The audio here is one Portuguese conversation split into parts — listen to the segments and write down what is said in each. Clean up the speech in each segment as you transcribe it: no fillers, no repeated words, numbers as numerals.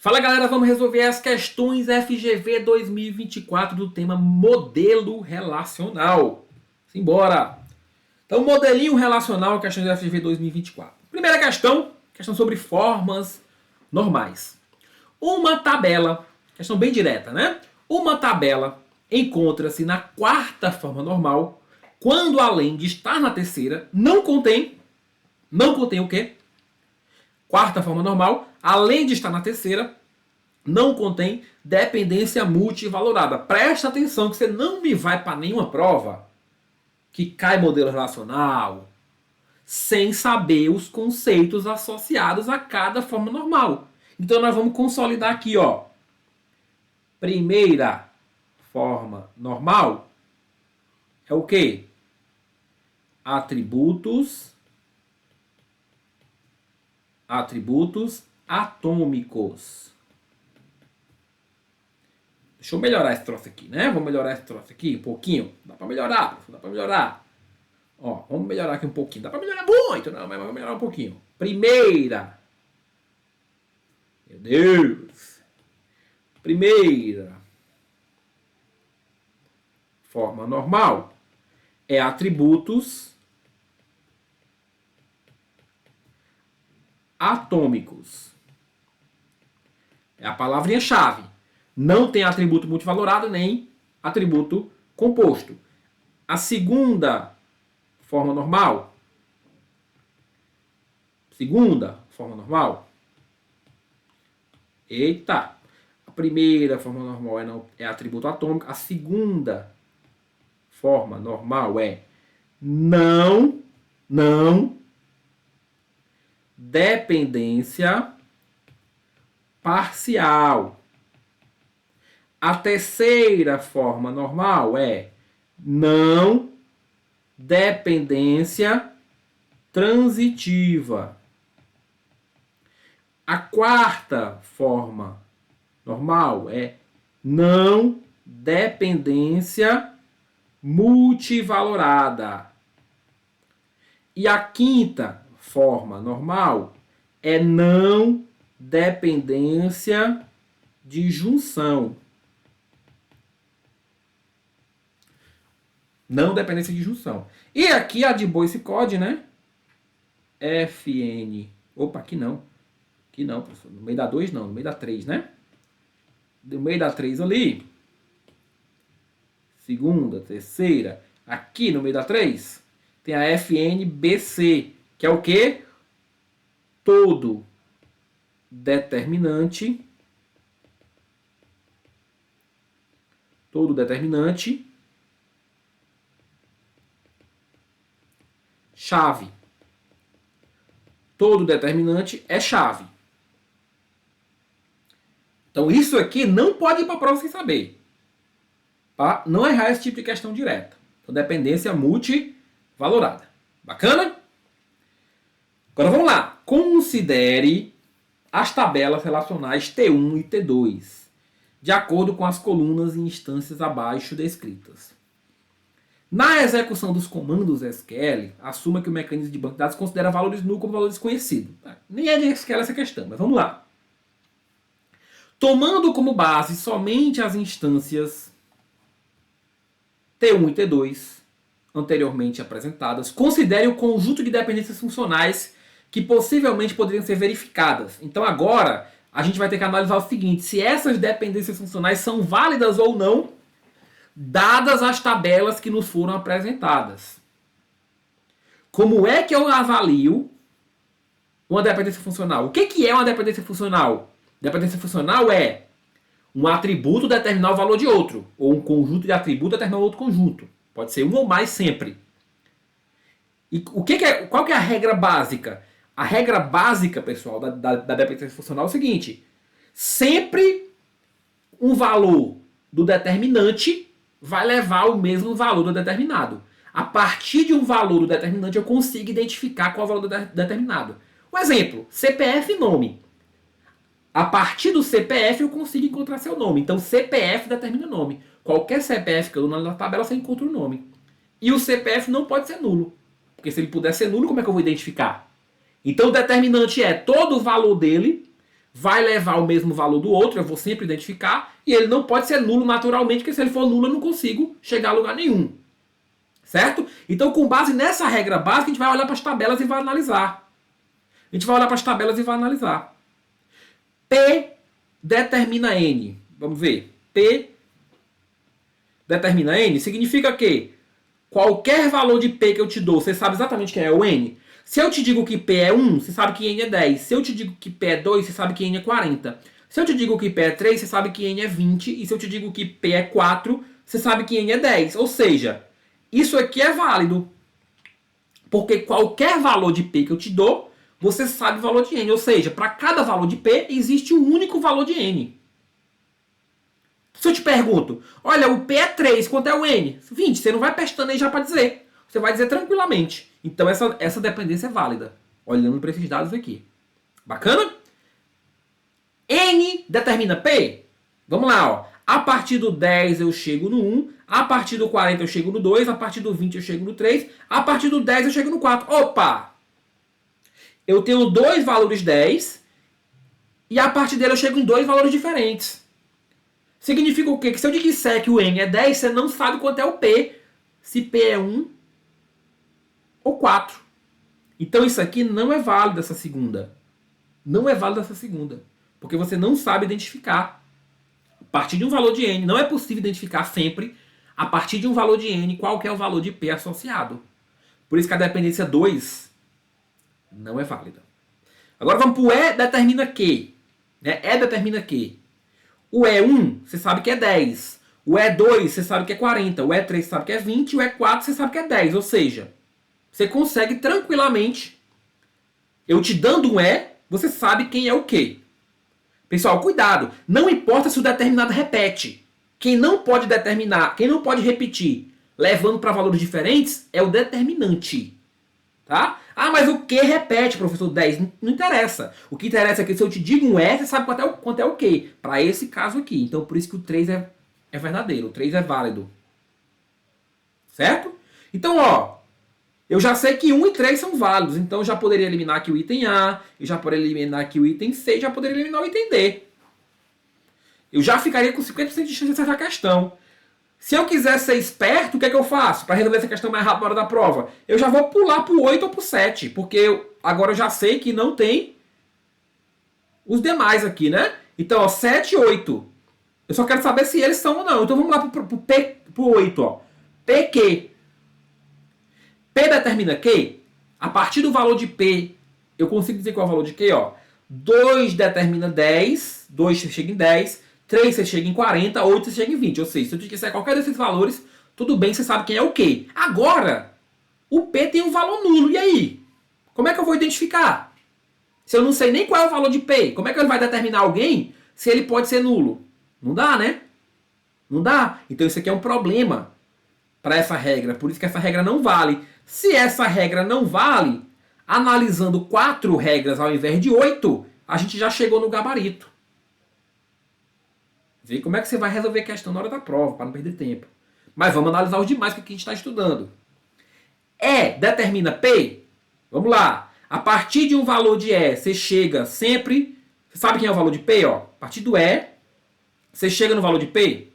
Fala galera, vamos resolver as questões FGV 2024 do tema modelo relacional. Simbora! Então, modelinho relacional, questões FGV 2024. Primeira questão sobre formas normais. Uma tabela, questão bem direta, né? Uma tabela encontra-se na quarta forma normal quando, além de estar na terceira, não contém o quê? Quarta forma normal, além de estar na terceira, não contém dependência multivalorada. Presta atenção que você não me vai para nenhuma prova que cai modelo relacional sem saber os conceitos associados a cada forma normal. Então nós vamos consolidar aqui, ó. Primeira forma normal é o quê? Atributos atômicos. Deixa eu melhorar esse troço aqui, né? Vamos melhorar esse troço aqui um pouquinho. Dá pra melhorar, dá pra melhorar. Ó, vamos melhorar aqui um pouquinho. Dá pra melhorar muito, não, mas vamos melhorar um pouquinho. Primeira. Meu Deus. Primeira forma normal é atributos atômicos. É a palavrinha-chave. Não tem atributo multivalorado nem atributo composto. A segunda forma normal. Eita! A primeira forma normal é atributo atômico. A segunda forma normal é não dependência parcial. A terceira forma normal é não dependência transitiva. A quarta forma normal é não dependência multivalorada. E a quinta forma normal é não dependência de junção. Não dependência de junção. E aqui a de Boyce-Codd, né? Fn. Opa, aqui não. Aqui não, professor. No meio da 2 não, no meio da 3, né? No meio da 3 ali. Segunda, terceira. Aqui no meio da 3 tem a FNBC, que é o quê? Todo determinante chave. Todo determinante é chave. Então isso aqui não pode ir para a prova sem saber. Para não errar esse tipo de questão direta. Então dependência multivalorada. Bacana? Agora vamos lá. Considere as tabelas relacionais T1 e T2, de acordo com as colunas e instâncias abaixo descritas. Na execução dos comandos SQL, assuma que o mecanismo de banco de dados considera valores null como valores desconhecidos. Nem é de SQL essa questão, mas vamos lá. Tomando como base somente as instâncias T1 e T2, anteriormente apresentadas, considere o conjunto de dependências funcionais que possivelmente poderiam ser verificadas. Então agora a gente vai ter que analisar o seguinte: se essas dependências funcionais são válidas ou não, dadas as tabelas que nos foram apresentadas. Como é que eu avalio uma dependência funcional? O que é uma dependência funcional? Dependência funcional é um atributo determinar o valor de outro, ou um conjunto de atributos determinar outro conjunto. Pode ser um ou mais sempre. E qual que é a regra básica? A regra básica, pessoal, da dependência funcional é o seguinte: sempre um valor do determinante vai levar o mesmo valor do determinado. A partir de um valor do determinante, eu consigo identificar qual é o valor do determinado. Um exemplo, CPF e nome. A partir do CPF, eu consigo encontrar seu nome. Então, CPF determina o nome. Qualquer CPF que eu dou na tabela, você encontra o nome. E o CPF não pode ser nulo. Porque se ele puder ser nulo, como é que eu vou identificar? Então, o determinante é todo o valor dele vai levar o mesmo valor do outro, eu vou sempre identificar, e ele não pode ser nulo naturalmente, porque se ele for nulo eu não consigo chegar a lugar nenhum. Certo? Então, com base nessa regra básica, a gente vai olhar para as tabelas e vai analisar. A gente vai olhar para as tabelas e vai analisar. P determina N. Vamos ver. P determina N significa que qualquer valor de P que eu te dou, você sabe exatamente quem é o N? Se eu te digo que P é 1, você sabe que N é 10. Se eu te digo que P é 2, você sabe que N é 40. Se eu te digo que P é 3, você sabe que N é 20. E se eu te digo que P é 4, você sabe que N é 10. Ou seja, isso aqui é válido. Porque qualquer valor de P que eu te dou, você sabe o valor de N. Ou seja, para cada valor de P, existe um único valor de N. Se eu te pergunto, olha, o P é 3, quanto é o N? 20, você não vai pestanejar para dizer. Você vai dizer tranquilamente. Então essa dependência é válida. Olhando para esses dados aqui. Bacana? N determina P. Vamos lá, ó. A partir do 10 eu chego no 1. A partir do 40 eu chego no 2. A partir do 20 eu chego no 3. A partir do 10 eu chego no 4. Opa! Eu tenho dois valores 10. E a partir dele eu chego em dois valores diferentes. Significa o quê? Que se eu te disser que o N é 10, você não sabe quanto é o P. Se P é 1 ou 4. Então isso aqui não é válido, essa segunda. Não é válido essa segunda. Porque você não sabe identificar. A partir de um valor de N, não é possível identificar sempre, a partir de um valor de N, qual que é o valor de P associado. Por isso que a dependência 2 não é válida. Agora vamos para o E determina Q. Né? E determina Q. O E1, você sabe que é 10. O E2, você sabe que é 40. O E3, você sabe que é 20. O E4, você sabe que é 10. Ou seja, você consegue tranquilamente, eu te dando um E, você sabe quem é o Q. Pessoal, cuidado. Não importa se o determinado repete. Quem não pode determinar, quem não pode repetir, levando para valores diferentes, é o determinante. Tá? Ah, mas o que repete, professor? 10. Não interessa. O que interessa é que se eu te digo um E, você sabe quanto é o que. Para esse caso aqui. Então, por isso que o 3 é verdadeiro. O 3 é válido. Certo? Então, ó. Eu já sei que 1 e 3 são válidos. Então, eu já poderia eliminar aqui o item A. Eu já poderia eliminar aqui o item C. Já poderia eliminar o item D. Eu já ficaria com 50% de chance de acertar a questão. Se eu quiser ser esperto, o que é que eu faço para resolver essa questão mais rápido na hora da prova? Eu já vou pular para o 8 ou para o 7, porque agora eu já sei que não tem os demais aqui, né? Então, ó, 7 e 8. Eu só quero saber se eles são ou não. Então, vamos lá para o 8. Ó. PQ. P determina Q. A partir do valor de P, eu consigo dizer qual é o valor de Q. Ó. 2 determina 10. 2 chega em 10. 3 você chega em 40, 8 você chega em 20. Ou seja, se eu te disser qualquer desses valores, tudo bem, você sabe quem é o Q. Agora, o P tem um valor nulo. E aí? Como é que eu vou identificar? Se eu não sei nem qual é o valor de P, como é que ele vai determinar alguém se ele pode ser nulo? Não dá, né? Não dá. Então isso aqui é um problema para essa regra. Por isso que essa regra não vale. Se essa regra não vale, analisando 4 regras ao invés de 8, a gente já chegou no gabarito. Vê como é que você vai resolver a questão na hora da prova, para não perder tempo. Mas vamos analisar os demais que a gente está estudando. E determina P. Vamos lá. A partir de um valor de E, você chega sempre... Você sabe quem é o valor de P? Ó? A partir do E, você chega no valor de P.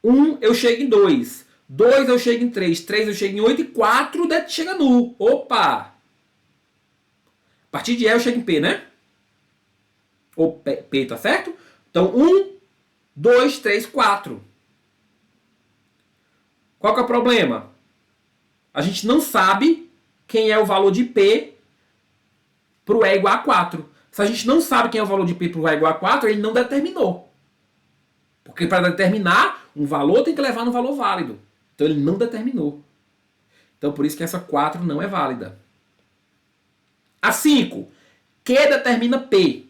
1 eu chego em 2. 2 eu chego em 3. 3 eu chego em 8. E 4 chega no. Opa! A partir de E eu chego em P, né? Ou P, tá certo? Então, 1... 2, 3, 4. Qual que é o problema? A gente não sabe quem é o valor de P para o E igual a 4. Se a gente não sabe quem é o valor de P para o E igual a 4, ele não determinou. Porque para determinar um valor tem que levar no valor válido. Então ele não determinou. Então por isso que essa 4 não é válida. A 5. Q determina P.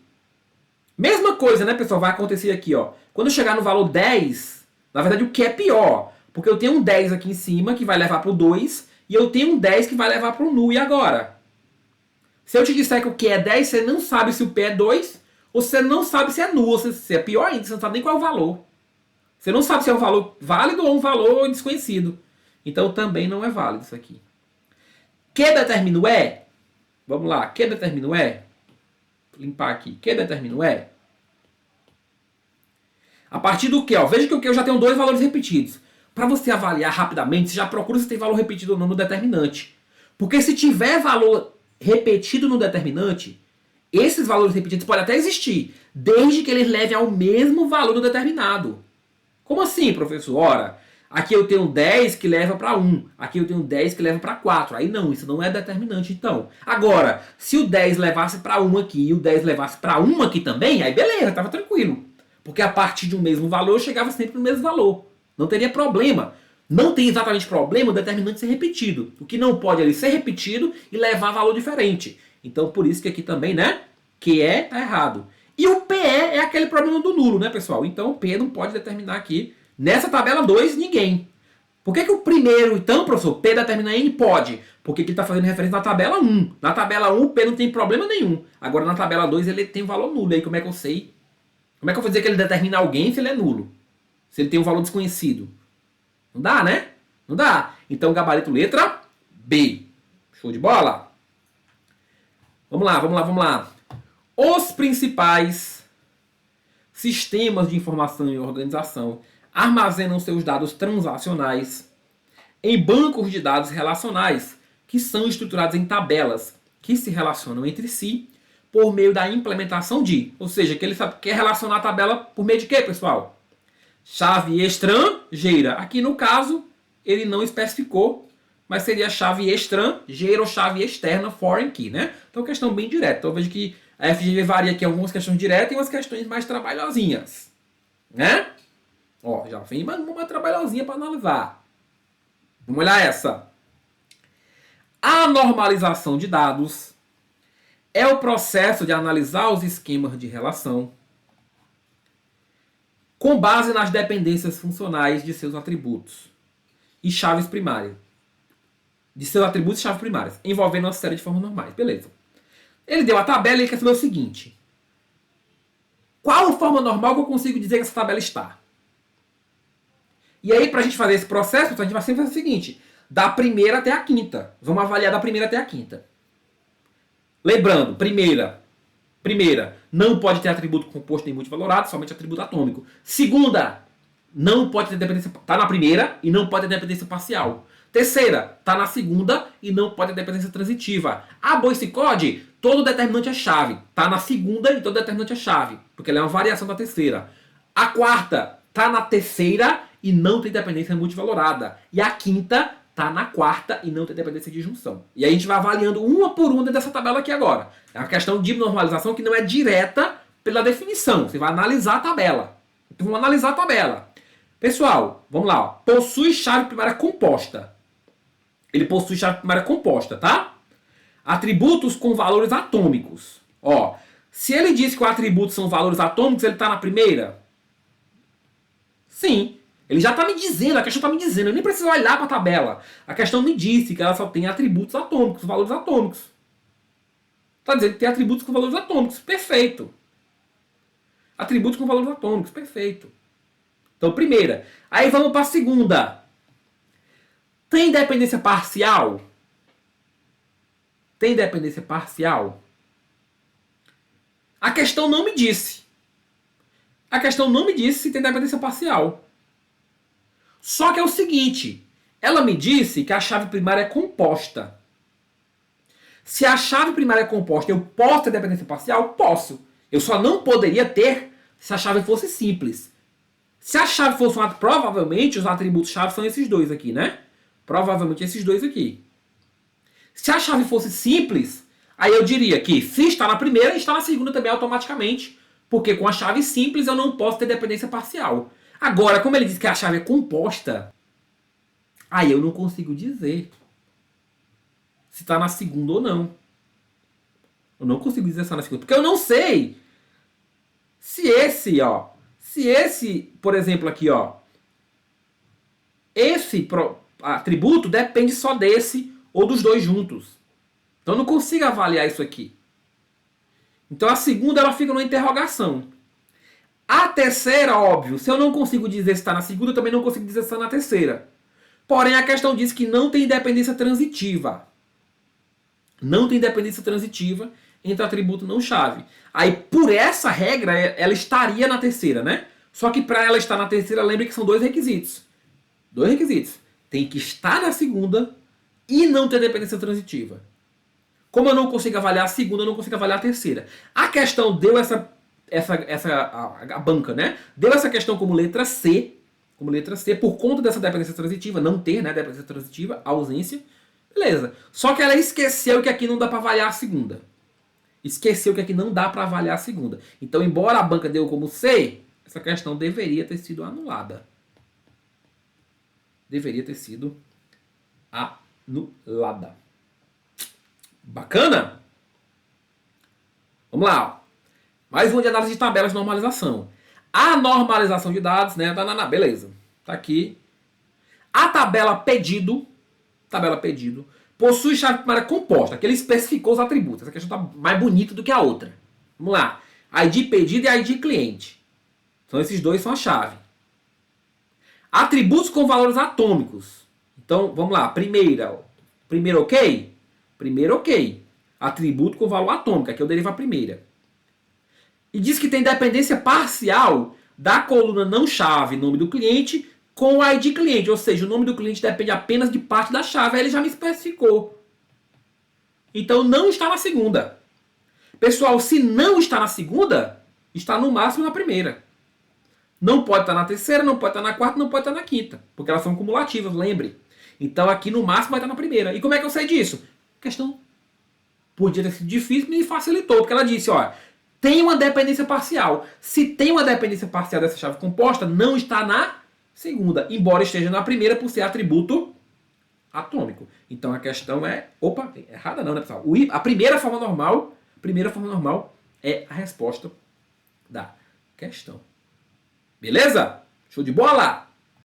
Mesma coisa, né, pessoal? Vai acontecer aqui, ó. Quando eu chegar no valor 10, na verdade o que é pior? Porque eu tenho um 10 aqui em cima que vai levar para o 2 e eu tenho um 10 que vai levar para o nu. E agora? Se eu te disser que o que é 10, você não sabe se o P é 2 ou você não sabe se é nu. Ou se é pior ainda, você não sabe nem qual é o valor. Você não sabe se é um valor válido ou um valor desconhecido. Então também não é válido isso aqui. Q determina o E? Vamos lá. Q determina o E? limpar aqui. Q determina o E. A partir do Q, ó, veja que o Q eu já tenho dois valores repetidos. Para você avaliar rapidamente, você já procura se tem valor repetido ou não no determinante. Porque se tiver valor repetido no determinante, esses valores repetidos podem até existir, desde que eles levem ao mesmo valor do determinado. Como assim, professor? Ora, aqui eu tenho 10 que leva para 1, aqui eu tenho 10 que leva para 4. Aí não, isso não é determinante então. Agora, se o 10 levasse para 1 aqui e o 10 levasse para 1 aqui também, aí beleza, estava tranquilo. Porque a partir de um mesmo valor eu chegava sempre no mesmo valor. Não teria problema. Não tem exatamente problema o determinante ser repetido. O que não pode ali ser repetido e levar valor diferente. Então por isso que aqui também, né? QE tá errado. E o PE é aquele problema do nulo, né, pessoal? Então o P não pode determinar aqui. Nessa tabela 2, ninguém. Por que o primeiro, então, professor, P determina N? Pode. Porque ele está fazendo referência na tabela 1. Na tabela 1, o P não tem problema nenhum. Agora na tabela 2 ele tem valor nulo. E aí como é que eu sei? Como é que eu vou dizer que ele determina alguém se ele é nulo? Se ele tem um valor desconhecido? Não dá, né? Não dá. Então, gabarito letra B. Show de bola? Vamos lá, vamos lá, vamos lá. Os principais sistemas de informação e organização armazenam seus dados transacionais em bancos de dados relacionais, que são estruturados em tabelas que se relacionam entre si por meio da implementação de. Ou seja, que ele quer relacionar a tabela por meio de quê, pessoal? Chave estrangeira. Aqui no caso, ele não especificou, mas seria chave estrangeira ou chave externa, foreign key, né? Então, questão bem direta. Então, veja que a FGV varia aqui algumas questões diretas e umas questões mais trabalhosinhas, né? Ó, já vem uma trabalhosinha para analisar. Vamos olhar essa. A normalização de dados é o processo de analisar os esquemas de relação com base nas dependências funcionais de seus atributos e chaves primárias. De seus atributos e chaves primárias, envolvendo uma série de formas normais. Beleza. Ele deu a tabela e ele quer saber o seguinte. Qual forma normal que eu consigo dizer que essa tabela está? E aí, para a gente fazer esse processo, a gente vai sempre fazer o seguinte. Da primeira até a quinta. Vamos avaliar da primeira até a quinta. Lembrando, primeira, não pode ter atributo composto nem multivalorado, somente atributo atômico. Segunda, não pode ter dependência, está na primeira e não pode ter dependência parcial. Terceira, está na segunda e não pode ter dependência transitiva. A Boice-Code, todo determinante é chave. Está na segunda e todo determinante é chave, porque ela é uma variação da terceira. A quarta, está na terceira e não tem dependência multivalorada. E a quinta está na quarta e não tem dependência de junção. E aí a gente vai avaliando uma por uma dessa tabela aqui agora. É uma questão de normalização que não é direta pela definição. Você vai analisar a tabela. Então vamos analisar a tabela. Pessoal, vamos lá. Ó. Possui chave primária composta. Ele possui chave primária composta, tá? Atributos com valores atômicos. Ó, se ele diz que o atributo são valores atômicos, ele está na primeira? Sim. Ele já está me dizendo, a questão está me dizendo, eu nem preciso olhar para a tabela. A questão me disse que ela só tem atributos atômicos, valores atômicos. Está dizendo que tem atributos com valores atômicos. Perfeito. Atributos com valores atômicos. Perfeito. Então, primeira. Aí vamos para a segunda. Tem dependência parcial? Tem dependência parcial? A questão não me disse. A questão não me disse se tem dependência parcial. Só que é o seguinte, ela me disse que a chave primária é composta. Se a chave primária é composta, eu posso ter dependência parcial? Posso. Eu só não poderia ter se a chave fosse simples. Se a chave fosse uma, provavelmente os atributos chave são esses dois aqui, né? Provavelmente esses dois aqui. Se a chave fosse simples, aí eu diria que se está na primeira, está na segunda também automaticamente. Porque com a chave simples eu não posso ter dependência parcial. Agora, como ele diz que a chave é composta, aí eu não consigo dizer se está na segunda ou não. Eu não consigo dizer se está na segunda. Porque eu não sei se esse, por exemplo, aqui, ó, esse atributo depende só desse ou dos dois juntos. Então eu não consigo avaliar isso aqui. Então a segunda ela fica numa interrogação. A terceira, óbvio, se eu não consigo dizer se está na segunda, eu também não consigo dizer se está na terceira. Porém, a questão diz que não tem dependência transitiva. Não tem dependência transitiva. entre atributo não chave. Aí, por essa regra, ela estaria na terceira, né? Só que para ela estar na terceira, lembre que são dois requisitos. Dois requisitos. Tem que estar na segunda e não ter dependência transitiva. Como eu não consigo avaliar a segunda, eu não consigo avaliar a terceira. A questão deu a banca, né? Deu essa questão como letra C, por conta dessa dependência transitiva, não ter, né, dependência transitiva, ausência. Beleza. Só que ela esqueceu que aqui não dá para avaliar a segunda. Esqueceu que aqui não dá para avaliar a segunda. Então, embora a banca deu como C, essa questão deveria ter sido anulada. Deveria ter sido anulada. Bacana? Vamos lá. Mais uma de análise de tabelas de normalização. A normalização de dados, né? Beleza. Tá aqui. A tabela pedido, possui chave primária composta, que ele especificou os atributos. Essa questão tá mais bonita do que a outra. Vamos lá. ID pedido e ID cliente. Então esses dois são a chave. Atributos com valores atômicos. Então, vamos lá. Primeiro ok? Primeiro ok. Atributo com valor atômico. Aqui eu derivo a primeira. E diz que tem dependência parcial da coluna não chave, nome do cliente, com o ID cliente. Ou seja, o nome do cliente depende apenas de parte da chave. Aí ele já me especificou. Então não está na segunda. Pessoal, se não está na segunda, está no máximo na primeira. Não pode estar na terceira, não pode estar na quarta, não pode estar na quinta. Porque elas são cumulativas, lembre. Então aqui no máximo vai estar na primeira. E como é que eu sei disso? A questão podia ter sido difícil, me facilitou. Porque ela disse, ó, tem uma dependência parcial. Se tem uma dependência parcial dessa chave composta, não está na segunda. Embora esteja na primeira por ser atributo atômico. Então a questão é... Opa, errada não, né, pessoal? A primeira forma normal é a resposta da questão. Beleza? Show de bola?